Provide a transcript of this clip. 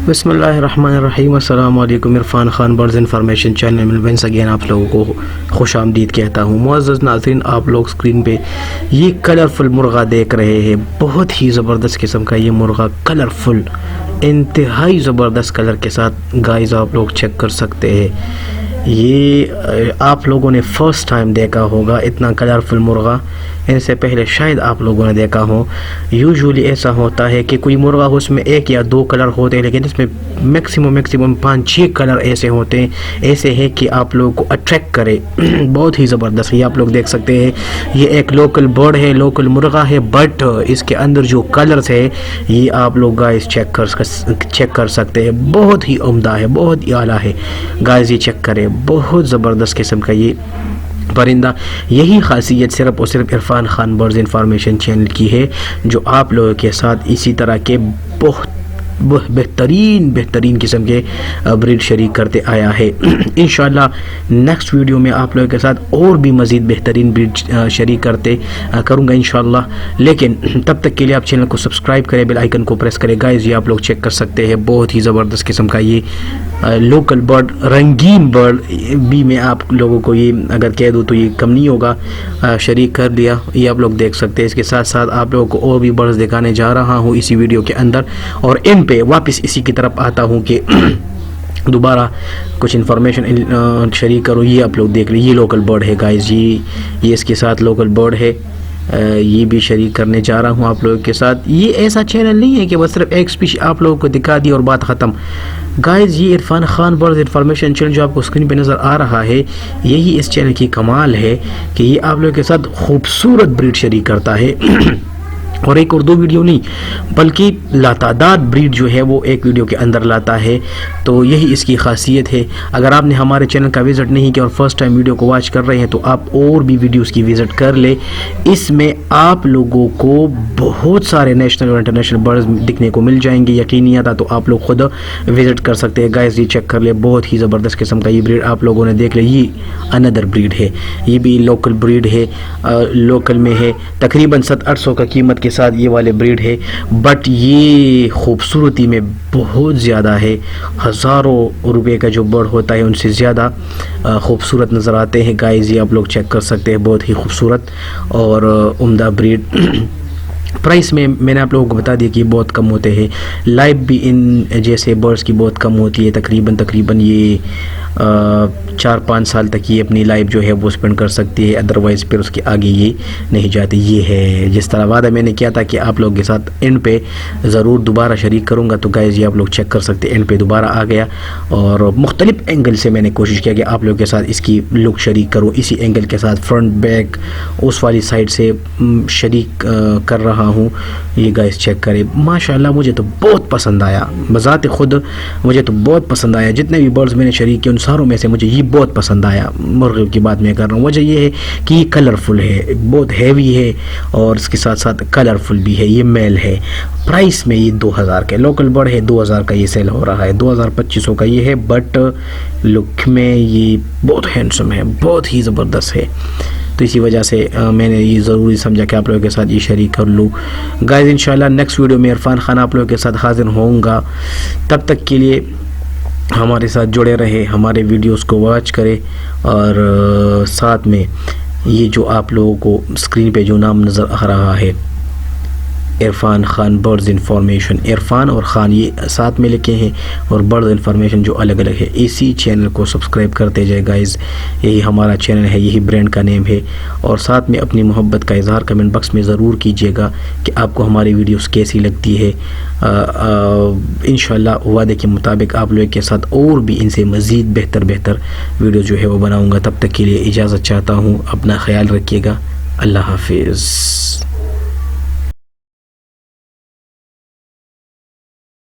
बिस्मिल्लाहिर्रहमानिर्रहीम। अस्सलाम वालेकुम। Irfan Khan birds information channel में वंस अगेन आप लोगों को खुश आमदीद कहता हूँ। मुअज़्ज़ज़ नाज़रीन, आप लोग स्क्रीन पे ये कलरफुल मुर्गा देख रहे हैं। बहुत ही ज़बरदस्त किस्म का ये मुर्गा, कलरफुल, इंतहाई ज़बरदस्त कलर के साथ गाइस आप लोग चेक कर सकते हैं। ये आप लोगों ने फ़र्स्ट टाइम देखा होगा इतना कलरफुल मुर्गा। इनसे पहले शायद आप लोगों ने देखा हो। यूजुअली ऐसा होता है कि कोई मुर्गा हो उसमें एक या दो कलर होते हैं, लेकिन इसमें मैक्सिमम 5-6 कलर ऐसे होते हैं, ऐसे है कि आप लोगों को अट्रैक्ट करे। बहुत ही ज़बरदस्त। ये आप लोग देख सकते हैं, ये एक लोकल बर्ड है, लोकल मुर्गा है, बट इसके अंदर जो कलर्स है ये आप लोग गाइस चेक कर सकते हैं। बहुत ही उम्दा है, बहुत ही आला है गाइस। ये चेक करें, बहुत ज़बरदस्त किस्म का ये परिंदा। यही खासियत सिर्फ और सिर्फ Irfan Khan birds information channel की है, जो आप लोगों के साथ इसी तरह के बहुत बेहतरीन किस्म के ब्रीड शरीक करते आया है। इंशाल्लाह नेक्स्ट वीडियो में आप लोगों के साथ और भी मज़ीद बेहतरीन ब्रीड शरीक करूँगा इंशाल्लाह। लेकिन तब तक के लिए आप चैनल को सब्सक्राइब करें, बेल आइकन को प्रेस करें। गाइस ये आप लोग चेक कर सकते हैं, बहुत ही ज़बरदस्त किस्म का ये लोकल बर्ड, रंगीन बर्ड भी मैं आप लोगों को ये अगर कह दूँ तो ये कम नहीं होगा, शरीक कर दिया। ये आप लोग देख सकते हैं। इसके साथ साथ आप लोगों को और भी बर्ड्स दिखाने जा रहा हूँ इसी वीडियो के अंदर, और इन पे वापस इसी की तरफ आता हूँ कि दोबारा कुछ इन्फॉर्मेशन शरीक करो। ये आप लोग देख लीजिए, ये लोकल बर्ड है गाइस। ये इसके साथ लोकल बर्ड है, ये भी शरीक करने जा रहा हूँ आप लोगों के साथ। ये ऐसा चैनल नहीं है कि बस सिर्फ एक स्पीशी आप लोगों को दिखा दी और बात ख़त्म। गाइस ये Irfan Khan birds information channel जो आपको स्क्रीन पे नज़र आ रहा है, यही इस चैनल की कमाल है कि ये आप लोगों के साथ खूबसूरत ब्रीड शरीक करता है। और एक और दो वीडियो नहीं, बल्कि लातादाद ब्रीड जो है वो एक वीडियो के अंदर लाता है। तो यही इसकी खासियत है। अगर आपने हमारे चैनल का विज़िट नहीं किया और फर्स्ट टाइम वीडियो को वॉच कर रहे हैं, तो आप और भी वीडियोस की विज़िट कर ले। इसमें आप लोगों को बहुत सारे नेशनल और इंटरनेशनल बर्ड्स दिखने को मिल जाएंगे। यकीन नहीं आता तो आप लोग खुद विज़िट कर सकते हैं। गाइस ये चेक कर ले, बहुत ही ज़बरदस्त किस्म का ये ब्रीड आप लोगों ने देख लिया। ये अनदर ब्रीड है, ये भी लोकल ब्रीड है, लोकल में है। तकरीबन 700-800 का कीमत के साथ ये वाले ब्रीड है, बट ये खूबसूरती में बहुत ज़्यादा है। हज़ारों रुपए का जो बर्ड होता है उनसे ज़्यादा खूबसूरत नज़र आते हैं। गाइस ये आप लोग चेक कर सकते हैं, बहुत ही खूबसूरत और उम्दा ब्रीड। प्राइस में मैंने आप लोगों को बता दिया कि बहुत कम होते हैं। लाइफ भी इन जैसे बर्ड्स की बहुत कम होती है। तकरीबन ये 4-5 साल तक ये अपनी लाइफ जो है वो स्पेंड कर सकती है, अदरवाइज़ फिर उसके आगे ये नहीं जाती। ये है जिस तरह वादा मैंने किया था कि आप लोगों के साथ एंड पे ज़रूर दोबारा शरीक करूँगा, तो गाइस ये आप लोग चेक कर सकते हैं, एंड पे दोबारा आ गया। और मुख्तलिफ एंगल से मैंने कोशिश किया कि आप लोगों के साथ इसकी लुक शरीक करूँ, इसी एंगल के साथ फ्रंट बैक उस वाली साइड से शरीक कर रहा हूँ। ये गाइस चेक करें, माशाल्लाह मुझे तो बहुत पसंद आया। बज़ात खुद मुझे तो बहुत पसंद आया। जितने भी बर्ड्स मैंने शरीक किए उन सारों में से मुझे ये बहुत पसंद आया। मुर्गे की बात मैं कर रहा हूँ, वजह ये है कि ये कलरफुल है, बहुत हैवी है और इसके साथ साथ कलरफुल भी है। ये मेल है। प्राइस में ये 2000 का लोकल बर्ड है, 2000 का ये सेल हो रहा है। 2200 का ये है, बट लुक में ये बहुत हैंडसम है, बहुत ही ज़बरदस्त है। तो इसी वजह से मैंने ये ज़रूरी समझा कि आप लोगों के साथ ये शरीक कर लूँ। गाइस इंशाल्लाह नेक्स्ट वीडियो में इरफान खान आप लोगों के साथ हाजिर होऊंगा। तब तक के लिए हमारे साथ जुड़े रहे, हमारे वीडियोस को वॉच करें, और साथ में ये जो आप लोगों को स्क्रीन पे जो नाम नज़र आ रहा है, इरफान खान बर्ड्स इंफॉर्मेशन, इरफान और ख़ान ये साथ में लिखे हैं, और बर्ड्स इंफॉर्मेशन जो अलग अलग है। इसी चैनल को सब्सक्राइब करते जाए गाइस, यही हमारा चैनल है, यही ब्रांड का नेम है। और साथ में अपनी मोहब्बत का इजहार कमेंट बॉक्स में ज़रूर कीजिएगा कि आपको हमारी वीडियोस कैसी लगती है। इंशाल्लाह वादे के मुताबिक आप लोगों के साथ और भी इनसे मज़ीद बेहतर वीडियो जो है वो बनाऊँगा। तब तक के लिए इजाज़त चाहता हूँ। अपना ख्याल रखिएगा। अल्लाह हाफिज़।